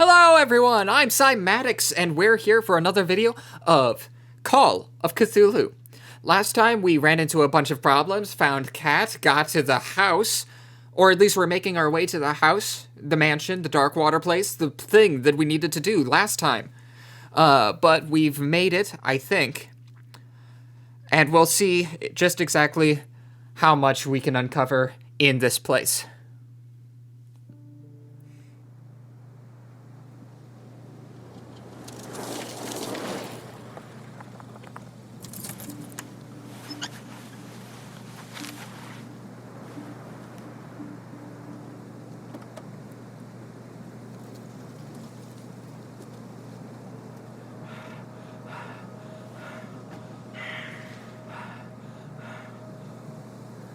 Hello everyone, I'm Cymadix, and we're here for another video of Call of Cthulhu. Last time we ran into a bunch of problems, found Cat, got to the house, or at least we're making our way to the house, the mansion, the Darkwater place, the thing that we needed to do last time. But we've made it, I think, and we'll see just exactly how much we can uncover in this place.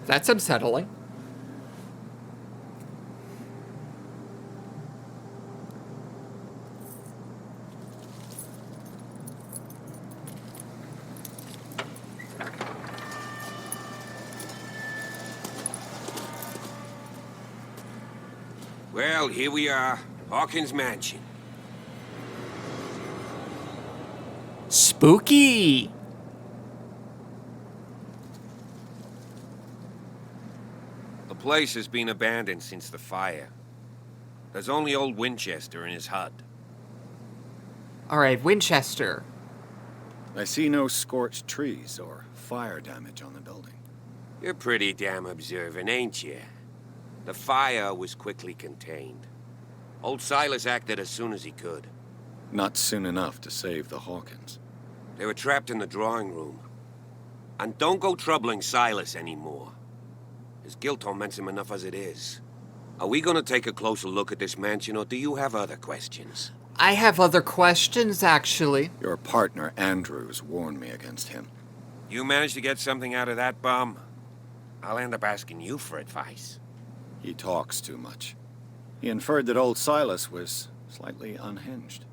That's unsettling. Well, here we are, Hawkins Mansion. Spooky! The place has been abandoned since the fire. There's only old Winchester in his hut. Alright, Winchester. I see no scorched trees or fire damage on the building. You're pretty damn observant, ain't you? The fire was quickly contained. Old Silas acted as soon as he could. Not soon enough to save the Hawkins. They were trapped in the drawing room. And don't go troubling Silas anymore. His guilt torments him enough as it is. Are we gonna take a closer look at this mansion, or do you have other questions? I have other questions, actually. Your partner, Andrews, warned me against him. You managed to get something out of that bum? I'll end up asking you for advice. He talks too much. He inferred that old Silas was slightly unhinged.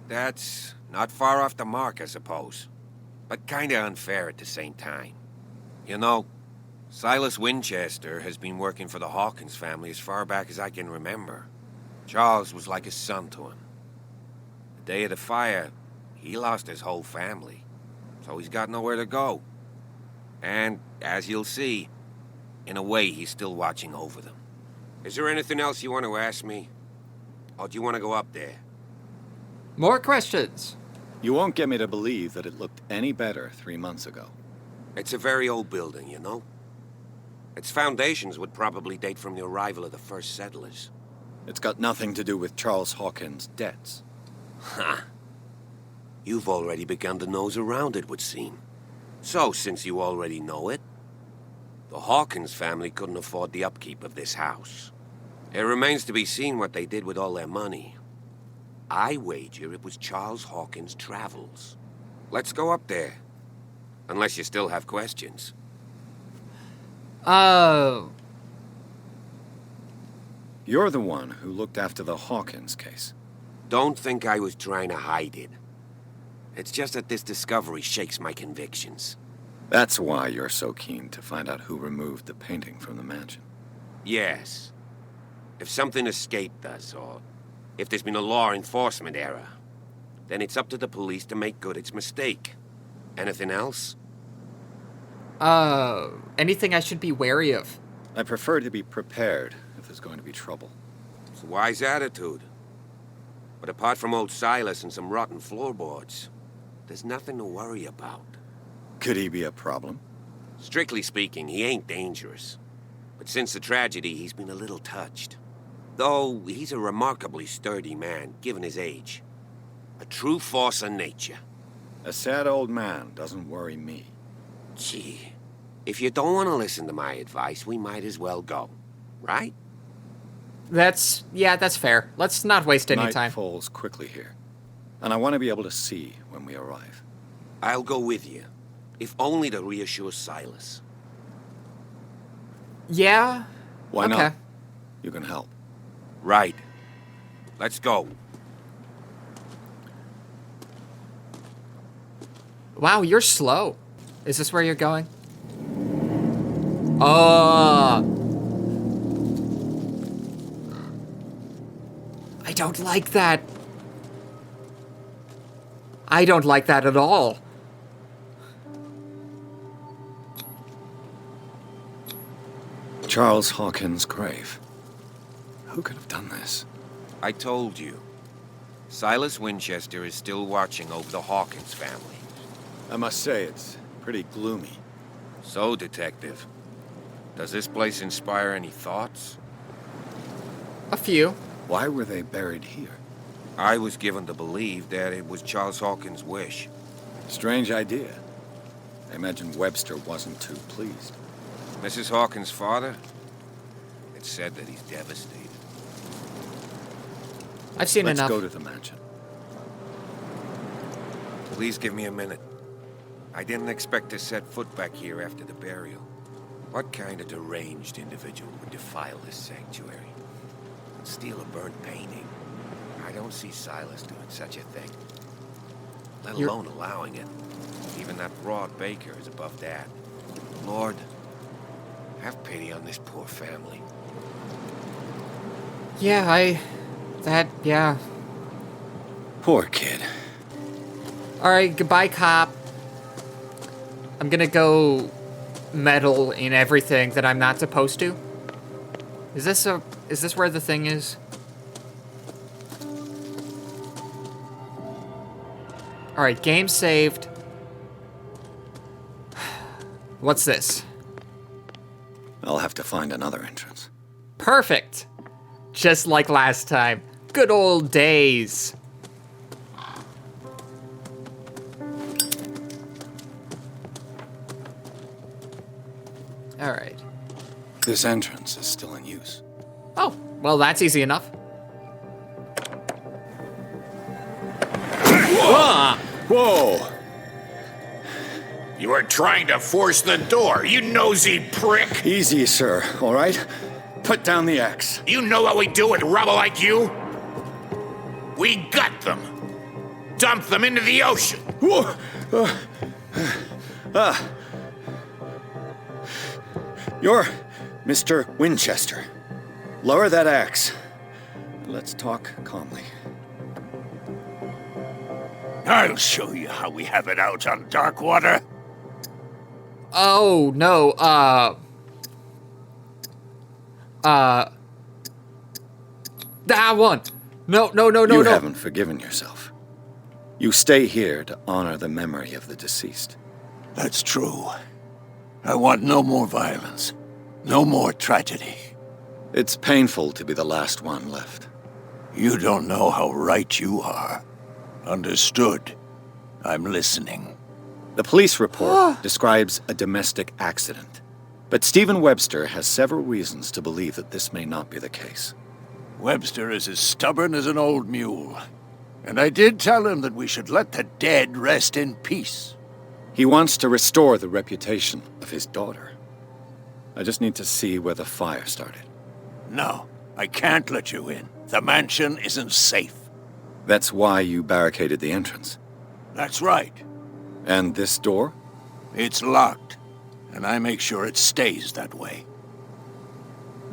That's not far off the mark, I suppose. But kinda unfair at the same time. You know, Silas Winchester has been working for the Hawkins family as far back as I can remember. Charles was like a son to him. The day of the fire, he lost his whole family. So he's got nowhere to go. And, as you'll see, in a way, he's still watching over them. Is there anything else you want to ask me? Or do you want to go up there? More questions. You won't get me to believe that it looked any better 3 months ago. It's a very old building, you know? Its foundations would probably date from the arrival of the first settlers. It's got nothing to do with Charles Hawkins' debts. Ha! You've already begun to nose around, it would seem. So, since you already know it, the Hawkins family couldn't afford the upkeep of this house. It remains to be seen what they did with all their money. I wager it was Charles Hawkins' travels. Let's go up there. Unless you still have questions. Oh. You're the one who looked after the Hawkins case. Don't think I was trying to hide it. It's just that this discovery shakes my convictions. That's why you're so keen to find out who removed the painting from the mansion. Yes. If something escaped us, or if there's been a law enforcement error, then it's up to the police to make good its mistake. Anything else? Anything I should be wary of? I prefer to be prepared if there's going to be trouble. It's a wise attitude. But apart from old Silas and some rotten floorboards, there's nothing to worry about. Could he be a problem? Strictly speaking, he ain't dangerous. But since the tragedy, he's been a little touched. Though, he's a remarkably sturdy man, given his age. A true force of nature. A sad old man doesn't worry me. Gee, if you don't want to listen to my advice, we might as well go. Right? That's fair. Let's not waste any Night time. falls quickly here, and I want to be able to see when we arrive. I'll go with you, if only to reassure Silas. Yeah? Why Okay. not? You can help. Right. Let's go. Wow, you're slow. Is this where you're going? Oh. I don't like that. I don't like that at all. Charles Hawkins' grave. Who could have done this? I told you. Silas Winchester is still watching over the Hawkins family. I must say, it's pretty gloomy. So, Detective, does this place inspire any thoughts? A few. Why were they buried here? I was given to believe that it was Charles Hawkins' wish. Strange idea. I imagine Webster wasn't too pleased. Mrs. Hawkins' father? It's said that he's devastated. I've seen Let's enough. go to the mansion. Please give me a minute. I didn't expect to set foot back here after the burial. What kind of deranged individual would defile this sanctuary? Steal a burnt painting? I don't see Silas doing such a thing. Let alone allowing it. Even that broad baker is above that. Lord, have pity on this poor family. Yeah, yeah. Poor kid. Alright, goodbye, cop. I'm gonna go meddle in everything that I'm not supposed to. Is this where the thing is? Alright, game saved. What's this? I'll have to find another entrance. Perfect! Just like last time. Good old days. Alright. This entrance is still in use. Oh, well, that's easy enough. Whoa! You are trying to force the door, you nosy prick! Easy, sir, all right? Put down the axe. You know what we do with rubble like you? We gut them. Dump them into the ocean. Whoa! You're Mr. Winchester. Lower that axe. Let's talk calmly. I'll show you how we have it out on Darkwater. Oh, no, that one! No. You haven't forgiven yourself. You stay here to honor the memory of the deceased. That's true. I want no more violence. No more tragedy. It's painful to be the last one left. You don't know how right you are. Understood. I'm listening. The police report describes a domestic accident. But Stephen Webster has several reasons to believe that this may not be the case. Webster is as stubborn as an old mule. And I did tell him that we should let the dead rest in peace. He wants to restore the reputation of his daughter. I just need to see where the fire started. No, I can't let you in. The mansion isn't safe. That's why you barricaded the entrance. That's right. And this door? It's locked, and I make sure it stays that way.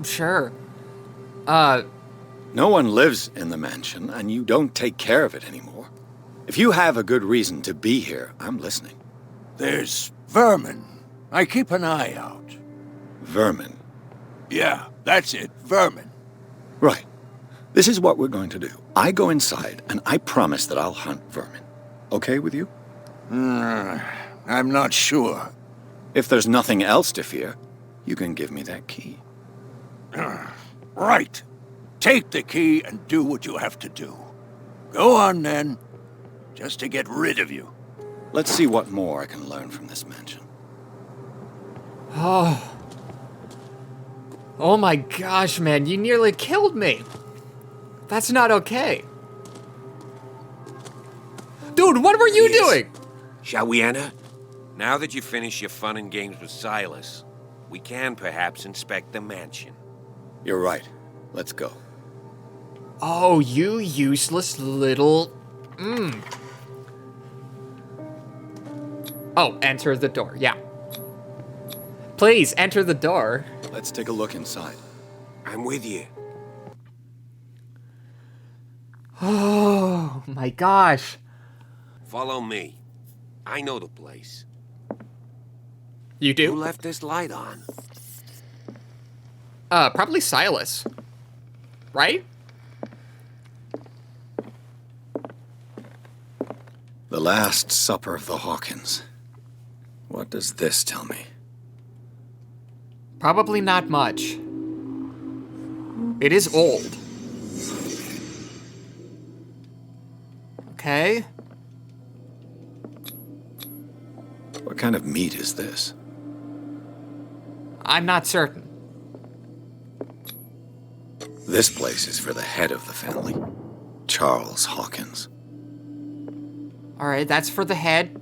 Sure. No one lives in the mansion, and you don't take care of it anymore. If you have a good reason to be here, I'm listening. There's vermin. I keep an eye out. Vermin. Yeah, that's it, vermin. Right. This is what we're going to do. I go inside, and I promise that I'll hunt vermin. Okay with you? I'm not sure. If there's nothing else to fear, you can give me that key. Right. Take the key and do what you have to do. Go on, then. Just to get rid of you. Let's see what more I can learn from this mansion. Oh my gosh, man, you nearly killed me. That's not okay. Dude, what were you doing? Shall we enter? Now that you finish your fun and games with Silas, we can perhaps inspect the mansion. You're right. Let's go. Oh, you useless little... Oh, enter the door, yeah. Please, enter the door. Let's take a look inside. I'm with you. Oh my gosh. Follow me. I know the place. You Who do? left this light on? Probably Silas. Right? The Last Supper of the Hawkins. What does this tell me? Probably not much. It is old. Okay. What kind of meat is this? I'm not certain. This place is for the head of the family, Charles Hawkins. Alright, that's for the head.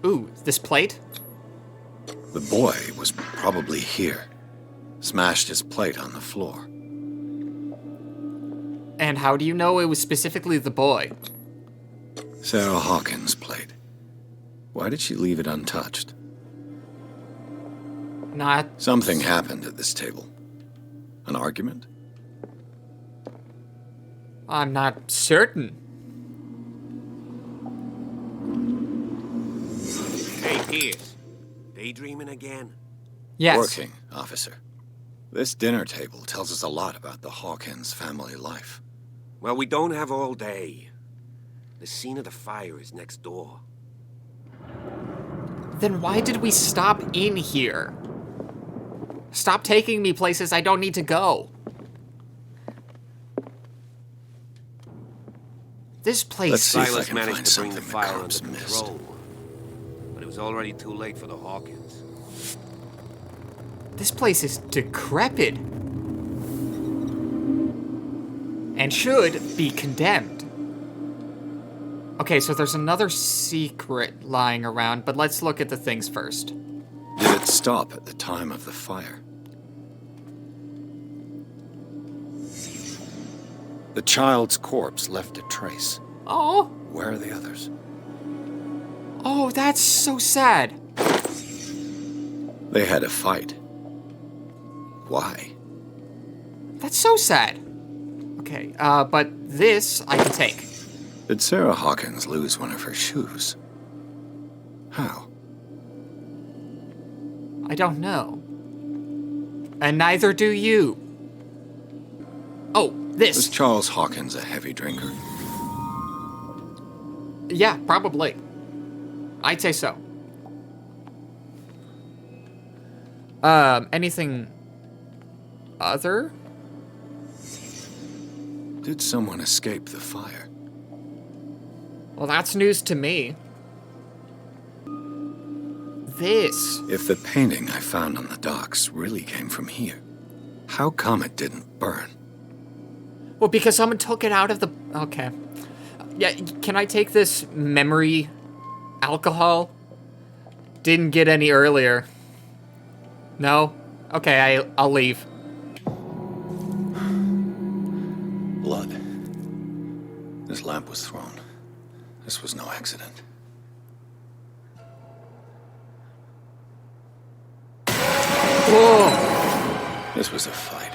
Ooh, this plate? The boy was probably here. Smashed his plate on the floor. And how do you know it was specifically the boy? Sarah Hawkins' plate. Why did she leave it untouched? Not... Something happened at this table. An argument? I'm not certain. Hey, Pierce. Daydreaming again? Yes. Working, officer. This dinner table tells us a lot about the Hawkins family life. Well, we don't have all day. The scene of the fire is next door. Then why did we stop in here? Stop taking me places I don't need to go. This place... Let's see if I Silas can managed find to bring the something the fire under cops missed. control. But it was already too late for the Hawkins. This place is decrepit. And should be condemned. Okay, so there's another secret lying around, but let's look at the things first. Did it stop at the time of the fire? The child's corpse left a trace. Oh, Where are the others? oh, that's so sad. They had a fight. Why? That's so sad. Okay, but this I can take. Did Sarah Hawkins lose one of her shoes? How? I don't know. And neither do you. Oh, Was this. Charles Hawkins a heavy drinker? Yeah, probably. I'd say so. Anything other? Did someone escape the fire? Well, that's news to me. This. If the painting I found on the docks really came from here, how come it didn't burn? Well, because someone took it out of the... Okay. Yeah, can I take this memory alcohol? Didn't get any earlier. No? Okay, I'll leave. Blood. This lamp was thrown. This was no accident. Whoa! This was a fight.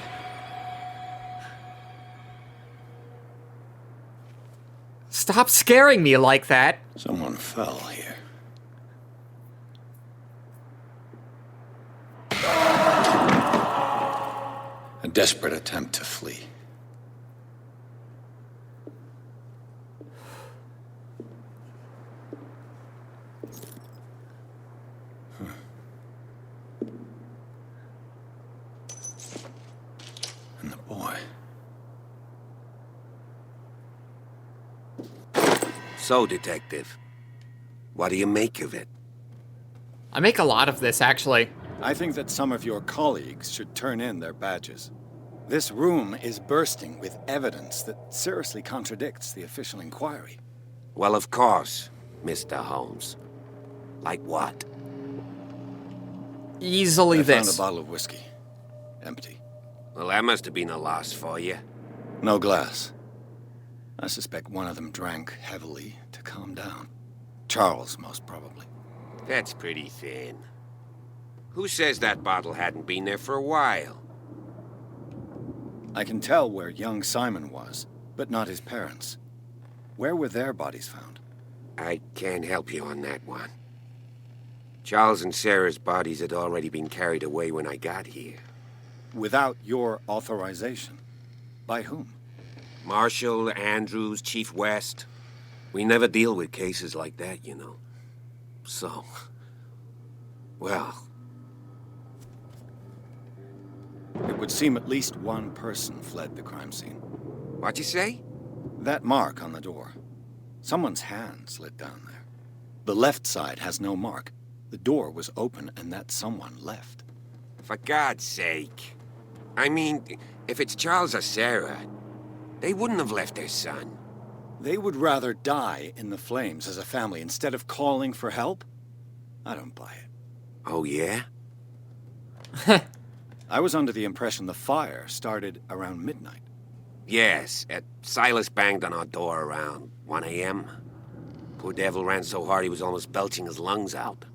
Stop scaring me like that. Someone fell here. A desperate attempt to flee. And the boy. So, Detective, what do you make of it? I make a lot of this, actually. I think that some of your colleagues should turn in their badges. This room is bursting with evidence that seriously contradicts the official inquiry. Well, of course, Mr. Holmes. Like what? Easily I found this. a bottle of whiskey. Empty. Well, that must have been a loss for you. No glass. I suspect one of them drank heavily to calm down. Charles, most probably. That's pretty thin. Who says that bottle hadn't been there for a while? I can tell where young Simon was. but not his parents. Where were their bodies found? I can't help you on that one. Charles and Sarah's bodies had already been carried away when I got here. Without your authorization? By whom? Marshall, Andrews, Chief West. We never deal with cases like that, you know. So... well... It would seem at least one person fled the crime scene. What'd you say? That mark on the door. Someone's hand slid down there. The left side has no mark. The door was open and that someone left. For God's sake. I mean, if it's Charles or Sarah, they wouldn't have left their son. They would rather die in the flames as a family instead of calling for help? I don't buy it. Oh, yeah? I was under the impression the fire started around midnight. Yes, Silas banged on our door around 1 a.m. Poor devil ran so hard he was almost belching his lungs out.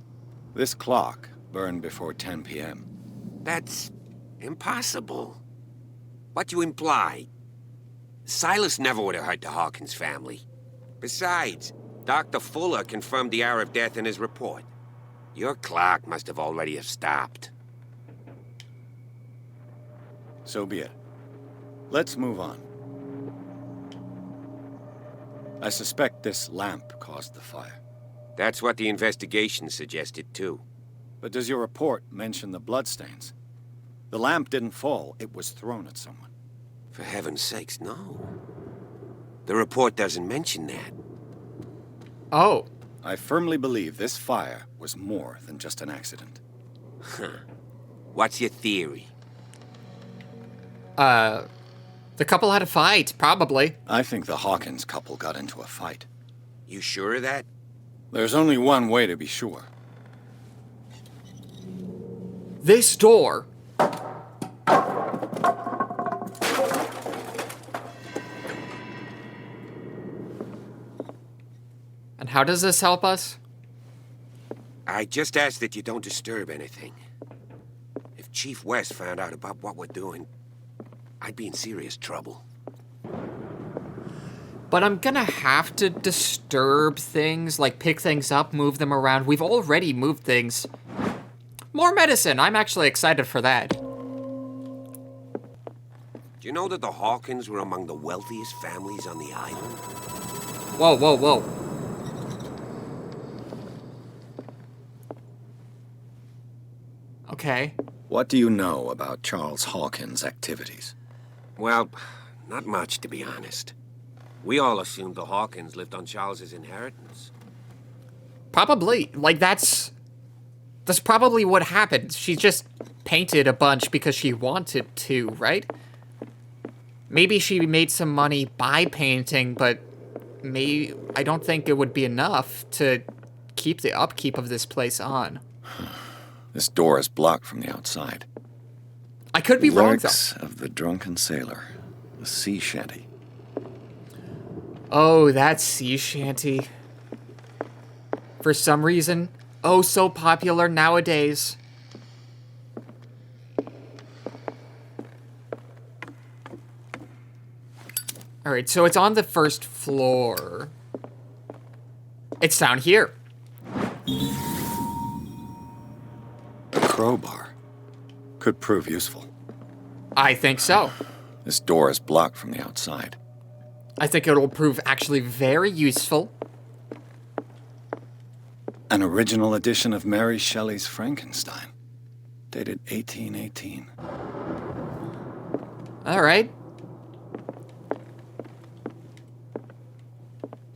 This clock burned before 10 p.m. That's impossible. What you imply? Silas never would have hurt the Hawkins family. Besides, Dr. Fuller confirmed the hour of death in his report. Your clock must have already have stopped. So be it. Let's move on. I suspect this lamp caused the fire. That's what the investigation suggested, too. But does your report mention the bloodstains? The lamp didn't fall, it was thrown at someone. For heaven's sakes, no. The report doesn't mention that. Oh. I firmly believe this fire was more than just an accident. Huh. What's your theory? The couple had a fight, probably. I think the Hawkins couple got into a fight. You sure of that? There's only one way to be sure. This door. And how does this help us? I just ask that you don't disturb anything. If Chief West found out about what we're doing, I'd be in serious trouble. But I'm gonna have to disturb things, like pick things up, move them around. We've already moved things. More medicine. I'm actually excited for that. Do you know that the Hawkins were among the wealthiest families on the island? Whoa, whoa, whoa. Okay. What do you know about Charles Hawkins' activities? Well, not much, to be honest. We all assumed the Hawkins lived on Charles's inheritance. Probably. Like, that's probably what happened. She just painted a bunch because she wanted to, right? Maybe she made some money by painting, but I don't think it would be enough to keep the upkeep of this place on. This door is blocked from the outside. I could be wrong, though. Lyrics of the Drunken Sailor, a sea shanty. Oh, that sea shanty. For some reason, oh, so popular nowadays. Alright, so it's on the first floor. It's down here. A crowbar. Could prove useful. I think so. This door is blocked from the outside. I think it'll prove actually very useful. An original edition of Mary Shelley's Frankenstein, dated 1818. All right.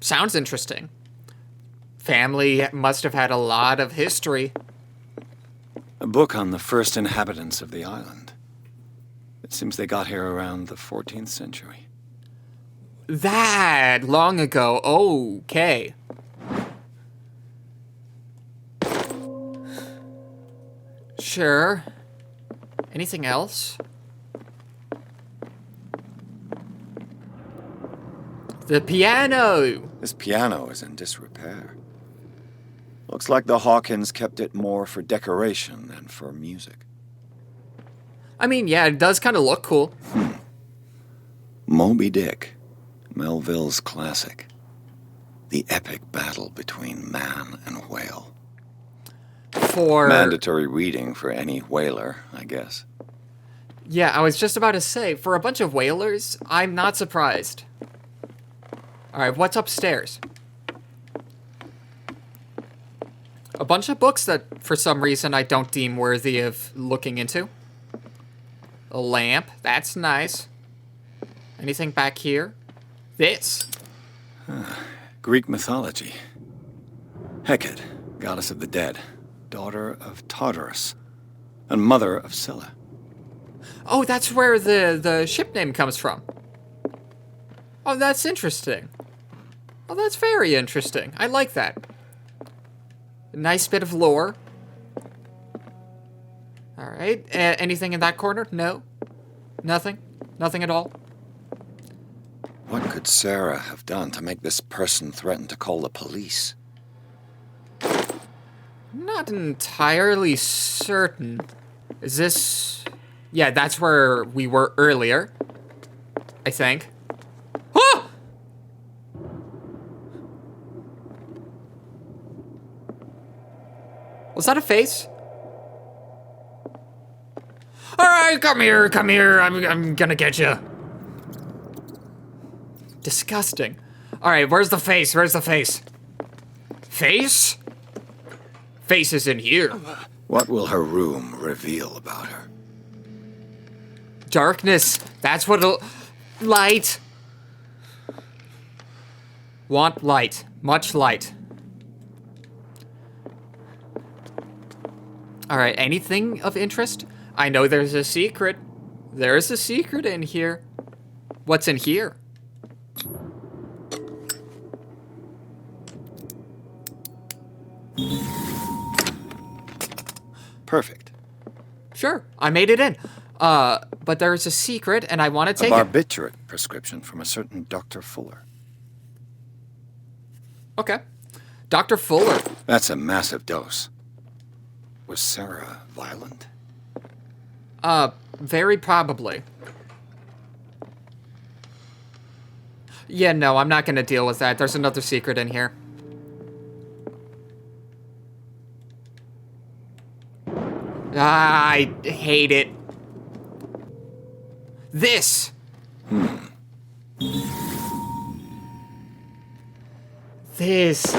Sounds interesting. Family must have had a lot of history. A book on the first inhabitants of the island. It seems they got here around the 14th century. That long ago. Okay. Sure. Anything else? The piano! This piano is in disrepair. Looks like the Hawkins kept it more for decoration than for music. I mean, yeah, it does kind of look cool. Moby Dick. Melville's classic. The epic battle between man and whale. For... Mandatory reading for any whaler, I guess. Yeah, I was just about to say, for a bunch of whalers, I'm not surprised. Alright, what's upstairs? A bunch of books that, for some reason, I don't deem worthy of looking into. A lamp, that's nice. Anything back here? This. Greek mythology. Hecate, goddess of the dead, daughter of Tartarus, and mother of Scylla. Oh, that's where the ship name comes from. Oh, that's interesting. Oh, that's very interesting. I like that. A nice bit of lore. Alright, anything in that corner? No? Nothing? Nothing at all? What could Sarah have done to make this person threaten to call the police? Not entirely certain. Is this... Yeah, that's where we were earlier. I think. Ah! Was that a face? Alright, come here, I'm gonna get you. Disgusting. Alright, where's the face? Where's the face? Face? Face is in here. What will her room reveal about her? Darkness. That's what it'll... Light. Want light. Much light. Alright, anything of interest? I know there's a secret. There's a secret in here. What's in here? Perfect. Sure, I made it in. But there's a secret, and I want to take A it. barbiturate prescription from a certain Dr. Fuller. Okay. Dr. Fuller. That's a massive dose. Was Sarah violent? Very probably. Yeah, no, I'm not gonna deal with that. There's another secret in here. Ah, I hate it. This! This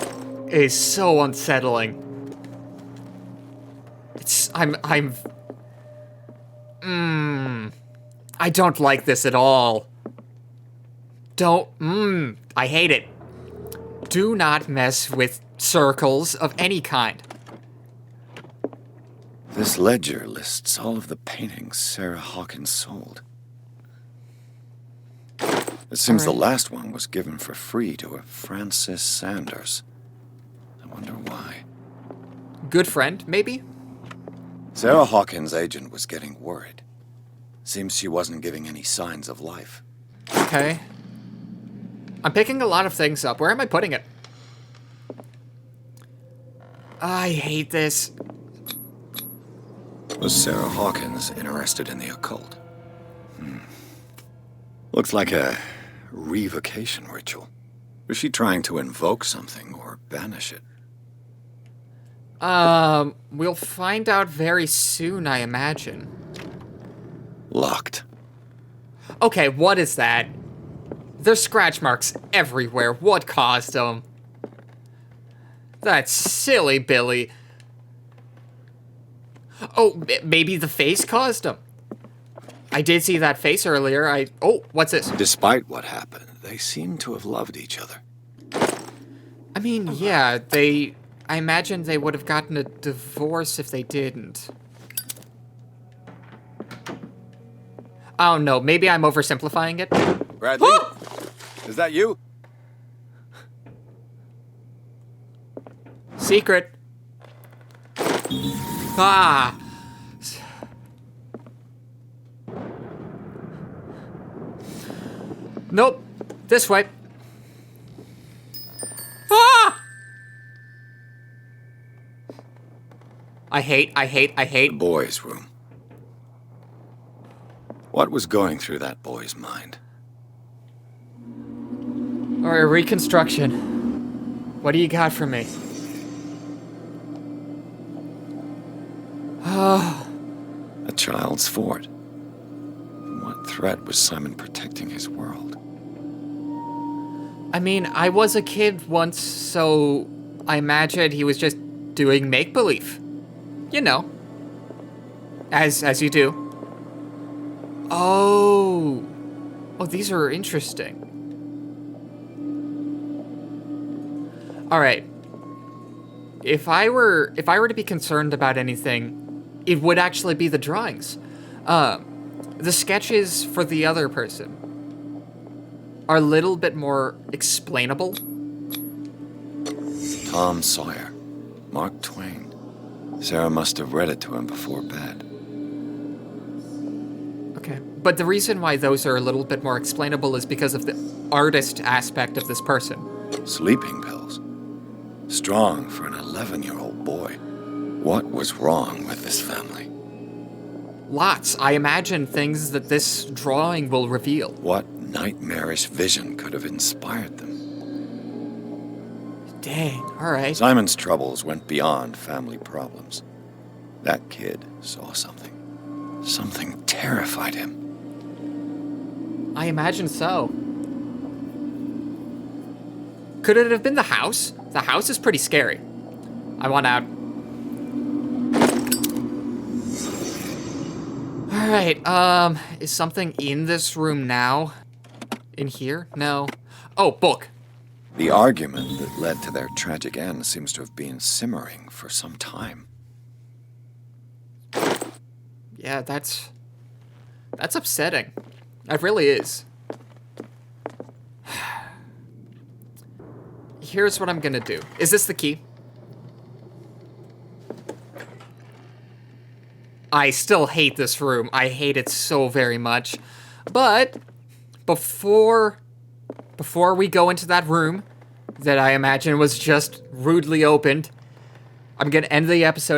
is so unsettling. I don't like this at all. I hate it. Do not mess with circles of any kind. This ledger lists all of the paintings Sarah Hawkins sold. It seems the last one was given for free to a Francis Sanders. I wonder why. Good friend, maybe? Sarah Hawkins' agent was getting worried. Seems she wasn't giving any signs of life. Okay. I'm picking a lot of things up. Where am I putting it? I hate this. Was Sarah Hawkins interested in the occult? Looks like a revocation ritual. Was she trying to invoke something or banish it? We'll find out very soon, I imagine. Locked. Okay, what is that? There's scratch marks everywhere. What caused them? That's silly, Billy. Oh, maybe the face caused them. I did see that face earlier. Oh, what's this? Despite what happened, they seem to have loved each other. I mean, yeah, I imagine they would have gotten a divorce if they didn't. Oh no, maybe I'm oversimplifying it. Bradley? Is that you? Secret. Ah. Nope. This way. Ah! I hate. The boy's room. What was going through that boy's mind? Alright, reconstruction. What do you got for me? A child's fort. From what threat was Simon protecting his world? I mean, I was a kid once, so I imagine he was just doing make-believe. You know. As you do. Oh. Oh, these are interesting. Alright. If I were to be concerned about anything, it would actually be the drawings. The sketches for the other person are a little bit more explainable. Tom Sawyer. Mark Twain. Sarah must have read it to him before bed. Okay. But the reason why those are a little bit more explainable is because of the artist aspect of this person. Sleeping pills. Strong for an 11-year-old boy. What was wrong with this family? Lots. I imagine things that this drawing will reveal. What nightmarish vision could have inspired them? Dang, alright. Simon's troubles went beyond family problems. That kid saw something. Something terrified him. I imagine so. Could it have been the house? The house is pretty scary. I want out. Alright, is something in this room now? In here? No. Oh, book. The argument that led to their tragic end seems to have been simmering for some time. Yeah, that's upsetting. It really is. Here's what I'm gonna do. Is this the key? I still hate this room. I hate it so very much. But before we go into that room that I imagine was just rudely opened, I'm gonna end the episode